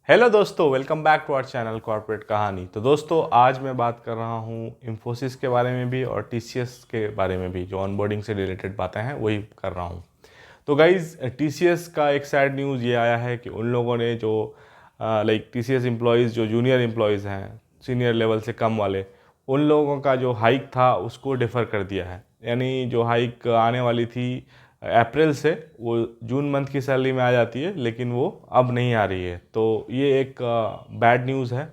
Hello दोस्तों, welcome back to our channel corporate Kahani. तो दोस्तों, आज मैं बात कर रहा हूँ इन्फोसिस के बारे में भी और टीसीएस के बारे में भी। जो ऑनबोर्डिंग से रिलेटेड बातें हैं वही कर रहा हूँ। तो गाइज़, टीसीएस का एक सैड न्यूज़ ये आया है कि उन लोगों ने जो टीसीएस एम्प्लॉयज़ जो जूनियर एम्प्लॉयज़ हैं, सीनियर लेवल से कम वाले, उन लोगों का जो हाइक था उसको डिफ़र कर दिया है। यानी जो हाइक आने वाली थी अप्रैल से, वो जून मंथ की सैलरी में आ जाती है, लेकिन वो अब नहीं आ रही है। तो ये एक बैड न्यूज़ है।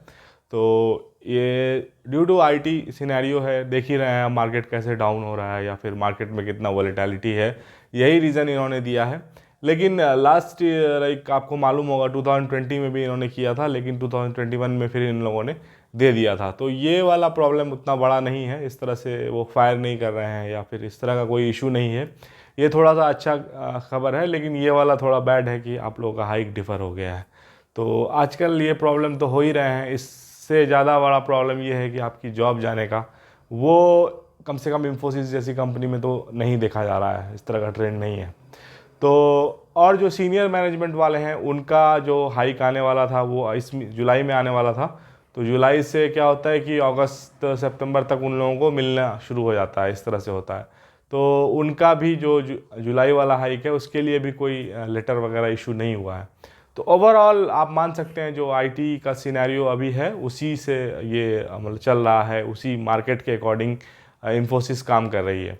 तो ये ड्यू टू आईटी सिनेरियो है। देख ही रहे हैं मार्केट कैसे डाउन हो रहा है या फिर मार्केट में कितना वॉलेटिलिटी है। यही रीज़न इन्होंने दिया है। लेकिन लास्ट आपको मालूम होगा 2020 में भी इन्होंने किया था, लेकिन 2021 में फिर इन लोगों ने दे दिया था। तो ये वाला प्रॉब्लम उतना बड़ा नहीं है, इस तरह से वो फायर नहीं कर रहे हैं या फिर इस तरह का कोई इशू नहीं है। ये थोड़ा सा अच्छा खबर है, लेकिन ये वाला थोड़ा बैड है कि आप लोगों का हाइक डिफ़र हो गया है। तो आजकल ये प्रॉब्लम तो हो ही रहे हैं। इससे ज़्यादा बड़ा प्रॉब्लम ये है कि आपकी जॉब जाने का, वो कम से कम इन्फोसिस जैसी कंपनी में तो नहीं देखा जा रहा है, इस तरह का ट्रेंड नहीं है। तो और जो सीनियर मैनेजमेंट वाले हैं, उनका जो हाइक आने वाला था वो इस जुलाई में आने वाला था। तो जुलाई से क्या होता है कि अगस्त सितंबर तक उन लोगों को मिलना शुरू हो जाता है, इस तरह से होता है। तो उनका भी जो जुलाई वाला हाइक है उसके लिए भी कोई लेटर वगैरह इशू नहीं हुआ है। तो ओवरऑल आप मान सकते हैं जो आईटी का सिनेरियो अभी है उसी से ये मतलब चल रहा है, उसी मार्केट के अकॉर्डिंग इन्फोसिस काम कर रही है।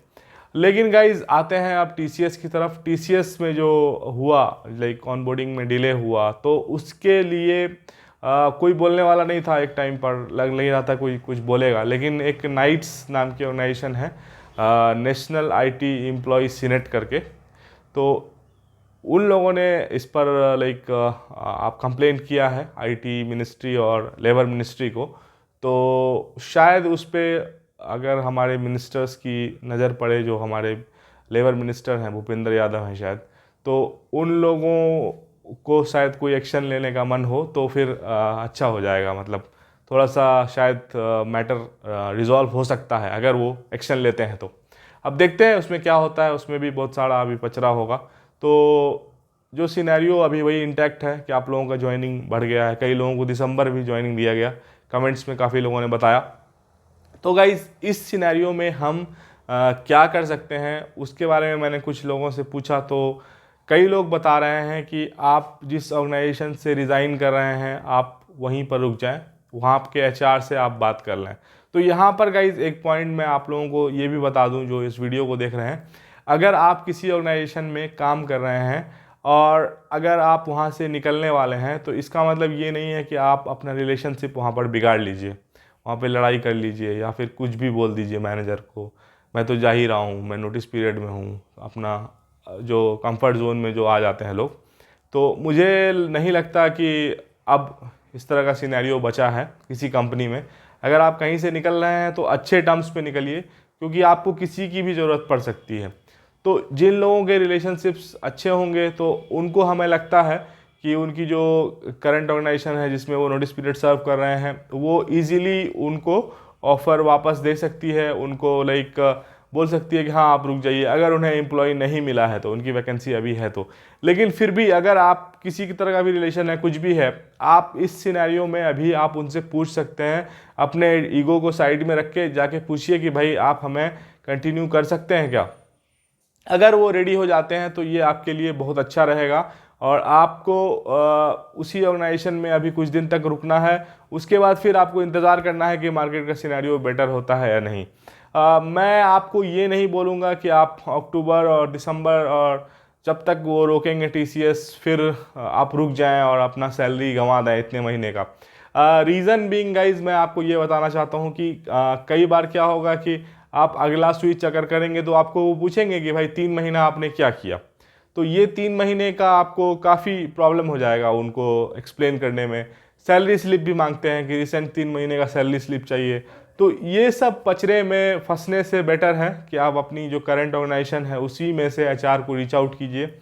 लेकिन गाइज, आते हैं आप टीसीएस की तरफ। टीसीएस में जो हुआ, ऑनबोर्डिंग में डिले हुआ, तो उसके लिए कोई बोलने वाला नहीं था। एक टाइम पर लग नहीं रहा था कोई कुछ बोलेगा, लेकिन एक नाइट्स नाम की ऑर्गेनाइजेशन है, नेशनल आईटी एम्प्लॉय सीनेट करके। तो उन लोगों ने इस पर आप कंप्लेन किया है आईटी मिनिस्ट्री और लेबर मिनिस्ट्री को। तो शायद उस पर अगर हमारे मिनिस्टर्स की नज़र पड़े, जो हमारे लेबर मिनिस्टर हैं भूपेंद्र यादव हैं शायद, तो उन लोगों को शायद कोई एक्शन लेने का मन हो तो फिर अच्छा हो जाएगा। मतलब थोड़ा सा शायद मैटर रिजॉल्व हो सकता है अगर वो एक्शन लेते हैं तो। अब देखते हैं उसमें क्या होता है। उसमें भी बहुत सारा अभी पचरा होगा। तो जो सिनेरियो अभी वही इंटैक्ट है कि आप लोगों का ज्वाइनिंग बढ़ गया है। कई लोगों को दिसंबर भी ज्वाइनिंग दिया गया, कमेंट्स में काफ़ी लोगों ने बताया। तो गाइज, इस सिनेरियो में हम क्या कर सकते हैं उसके बारे में मैंने कुछ लोगों से पूछा। तो कई लोग बता रहे हैं कि आप जिस ऑर्गेनाइजेशन से रिज़ाइन कर रहे हैं आप वहीं पर रुक जाएं, वहाँ आपके एचआर से आप बात कर लें। तो यहाँ पर गाइज एक पॉइंट मैं आप लोगों को ये भी बता दूँ जो इस वीडियो को देख रहे हैं। अगर आप किसी ऑर्गेनाइजेशन में काम कर रहे हैं और अगर आप वहाँ से निकलने वाले हैं, तो इसका मतलब ये नहीं है कि आप अपना रिलेशनशिप वहाँ पर बिगाड़ लीजिए, वहाँ पे लड़ाई कर लीजिए या फिर कुछ भी बोल दीजिए मैनेजर को। मैं तो जा ही रहा हूँ, मैं नोटिस पीरियड में हूँ, अपना जो कंफर्ट जोन में जो आ जाते हैं लोग। तो मुझे नहीं लगता कि अब इस तरह का सिनेरियो बचा है किसी कंपनी में। अगर आप कहीं से निकल रहे हैं तो अच्छे टर्म्स पे निकलिए, क्योंकि आपको किसी की भी ज़रूरत पड़ सकती है। तो जिन लोगों के रिलेशनशिप्स अच्छे होंगे तो उनको हमें लगता है कि उनकी जो करंट ऑर्गेनाइजेशन है जिसमें वो नोटिस पीरियड सर्व कर रहे हैं, वो इजीली उनको ऑफ़र वापस दे सकती है। उनको बोल सकती है कि हाँ आप रुक जाइए, अगर उन्हें एम्प्लॉय नहीं मिला है तो, उनकी वैकेंसी अभी है तो। लेकिन फिर भी अगर आप किसी की तरह का भी रिलेशन है, कुछ भी है, आप इस सिनेरियो में अभी आप उनसे पूछ सकते हैं। अपने ईगो को साइड में रख के जाके पूछिए कि भाई आप हमें कंटिन्यू कर सकते हैं क्या। अगर वो रेडी हो जाते हैं तो ये आपके लिए बहुत अच्छा रहेगा। और आपको उसी ऑर्गेनाइजेशन में अभी कुछ दिन तक रुकना है। उसके बाद फिर आपको इंतज़ार करना है कि मार्केट का सिनेरियो बेटर होता है या नहीं। मैं आपको ये नहीं बोलूँगा कि आप अक्टूबर और दिसंबर और जब तक वो रोकेंगे टीसीएस, फिर आप रुक जाएं और अपना सैलरी गंवा दें इतने महीने का। रीज़न बीइंग गाइज, मैं आपको ये बताना चाहता हूँ कि कई बार क्या होगा कि आप अगला स्विच अगर करेंगे तो आपको वो पूछेंगे कि भाई 3 महीना आपने क्या किया। तो ये 3 महीने का आपको काफ़ी प्रॉब्लम हो जाएगा उनको एक्सप्लेन करने में। सैलरी स्लिप भी मांगते हैं कि रिसेंट 3 महीने का सैलरी स्लिप चाहिए। तो ये सब पचड़े में फंसने से बेटर है कि आप अपनी जो करंट ऑर्गेनाइजेशन है उसी में से एचआर को रीच आउट कीजिए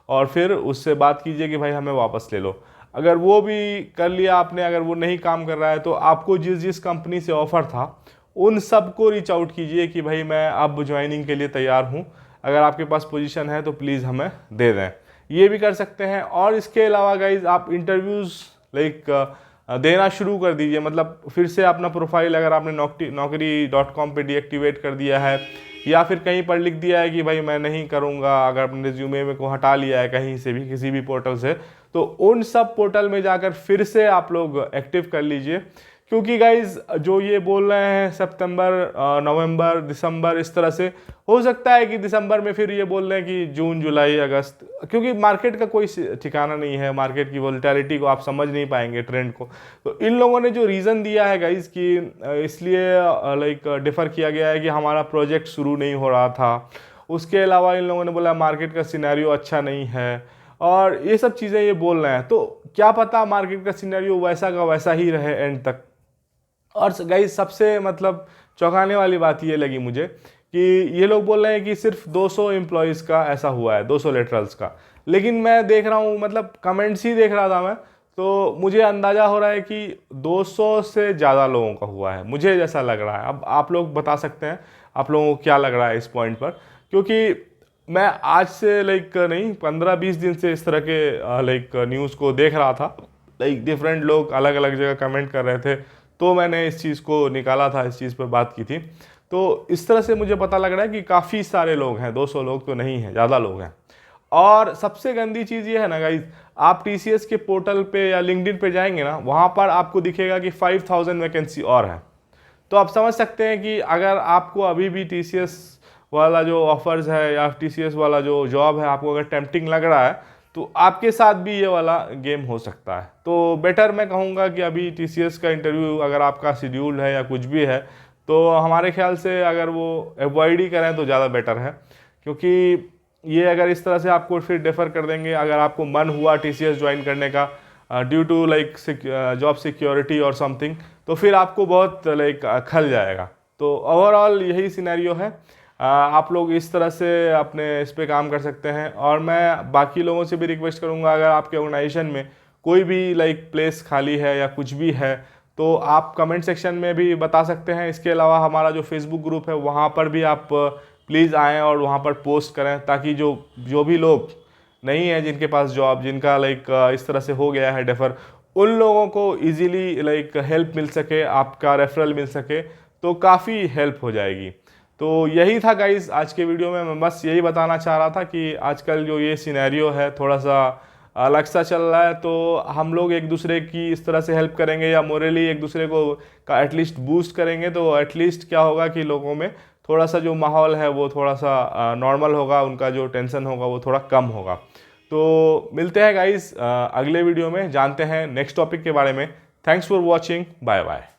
और फिर उससे बात कीजिए कि भाई हमें वापस ले लो। अगर वो भी कर लिया आपने, अगर वो नहीं काम कर रहा है, तो आपको जिस जिस कंपनी से ऑफ़र था उन सबको रीच आउट कीजिए कि भाई मैं अब ज्वाइनिंग के लिए तैयार हूँ, अगर आपके पास पोजीशन है तो प्लीज़ हमें दे दें। ये भी कर सकते हैं। और इसके अलावा गाइज, आप इंटरव्यूज़ लाइक देना शुरू कर दीजिए। मतलब फिर से अपना प्रोफाइल अगर आपने naukri.com पे डीएक्टिवेट कर दिया है या फिर कहीं पर लिख दिया है कि भाई मैं नहीं करूँगा, अगर अपने रिज्यूमे में को हटा लिया है कहीं से भी, किसी भी पोर्टल से, तो उन सब पोर्टल में जाकर फिर से आप लोग एक्टिव कर लीजिए। क्योंकि गाइज जो ये बोल रहे हैं सितंबर, नवंबर, दिसंबर, इस तरह से हो सकता है कि दिसंबर में फिर ये बोल रहे हैं कि जून, जुलाई, अगस्त, क्योंकि मार्केट का कोई ठिकाना नहीं है, मार्केट की वोलेटिलिटी को आप समझ नहीं पाएंगे, ट्रेंड को। तो इन लोगों ने जो रीज़न दिया है गाइज कि इसलिए लाइक डिफ़र किया गया है कि हमारा प्रोजेक्ट शुरू नहीं हो रहा था, उसके अलावा इन लोगों ने बोला मार्केट का सिनेरियो अच्छा नहीं है, और ये सब चीज़ें ये बोल रहे हैं। तो क्या पता मार्केट का सिनेरियो वैसा का वैसा ही रहे एंड तक। और गाइस सबसे मतलब चौंकाने वाली बात ये लगी मुझे कि ये लोग बोल रहे हैं कि सिर्फ 200 एम्प्लॉयज़ का ऐसा हुआ है, 200 लेटरल्स का। लेकिन मैं देख रहा हूँ, मतलब कमेंट्स ही देख रहा था मैं, तो मुझे अंदाज़ा हो रहा है कि 200 से ज़्यादा लोगों का हुआ है, मुझे जैसा लग रहा है। अब आप लोग बता सकते हैं आप लोगों को क्या लग रहा है इस पॉइंट पर, क्योंकि मैं आज से लाइक नहीं 15-20 दिन से इस तरह के लाइक न्यूज़ को देख रहा था। लाइक डिफरेंट लोग अलग अलग जगह कमेंट कर रहे थे, तो मैंने इस चीज़ को निकाला था, इस चीज़ पर बात की थी। तो इस तरह से मुझे पता लग रहा है कि काफ़ी सारे लोग हैं, 200 लोग तो नहीं हैं, ज़्यादा लोग हैं। और सबसे गंदी चीज़ ये है ना गाइज, आप टीसीएस के पोर्टल पे या लिंक्डइन पे जाएंगे ना, वहाँ पर आपको दिखेगा कि 5000 वैकेंसी और है। तो आप समझ सकते हैं कि अगर आपको अभी भी टीसीएस वाला जो ऑफर्स है या टीसीएस वाला जो जॉब है आपको अगर टेम्पटिंग लग रहा है, तो आपके साथ भी ये वाला गेम हो सकता है। तो बेटर मैं कहूँगा कि अभी टीसीएस का इंटरव्यू अगर आपका शेड्यूल है या कुछ भी है, तो हमारे ख्याल से अगर वो अवॉइड ही करें तो ज़्यादा बेटर है। क्योंकि ये अगर इस तरह से आपको फिर डिफ़र कर देंगे, अगर आपको मन हुआ टीसीएस ज्वाइन करने का due to like job security और समथिंग, तो फिर आपको बहुत लाइक खल जाएगा। तो ओवरऑल यही सिनेरियो है। आप लोग इस तरह से अपने इस पे काम कर सकते हैं। और मैं बाकी लोगों से भी रिक्वेस्ट करूंगा, अगर आपके ऑर्गेनाइजेशन में कोई भी लाइक प्लेस खाली है या कुछ भी है, तो आप कमेंट सेक्शन में भी बता सकते हैं। इसके अलावा हमारा जो फेसबुक ग्रुप है वहाँ पर भी आप प्लीज़ आएँ और वहाँ पर पोस्ट करें, ताकि जो भी लोग नहीं है जिनके पास जॉब, जिनका लाइक इस तरह से हो गया है डेफर, उन लोगों को इजीली लाइक हेल्प मिल सके, आपका रेफरल मिल सके, तो काफ़ी हेल्प हो जाएगी। तो यही था गाइस आज के वीडियो में। मैं बस यही बताना चाह रहा था कि आजकल जो ये सिनेरियो है थोड़ा सा अलग सा चल रहा है, तो हम लोग एक दूसरे की इस तरह से हेल्प करेंगे या मोरली एक दूसरे को का एटलीस्ट बूस्ट करेंगे, तो एटलीस्ट क्या होगा कि लोगों में थोड़ा सा जो माहौल है वो थोड़ा सा नॉर्मल होगा, उनका जो टेंशन होगा वो थोड़ा कम होगा। तो मिलते हैं गाइस अगले वीडियो में, जानते हैं नेक्स्ट टॉपिक के बारे में। Thanks for watching, bye bye.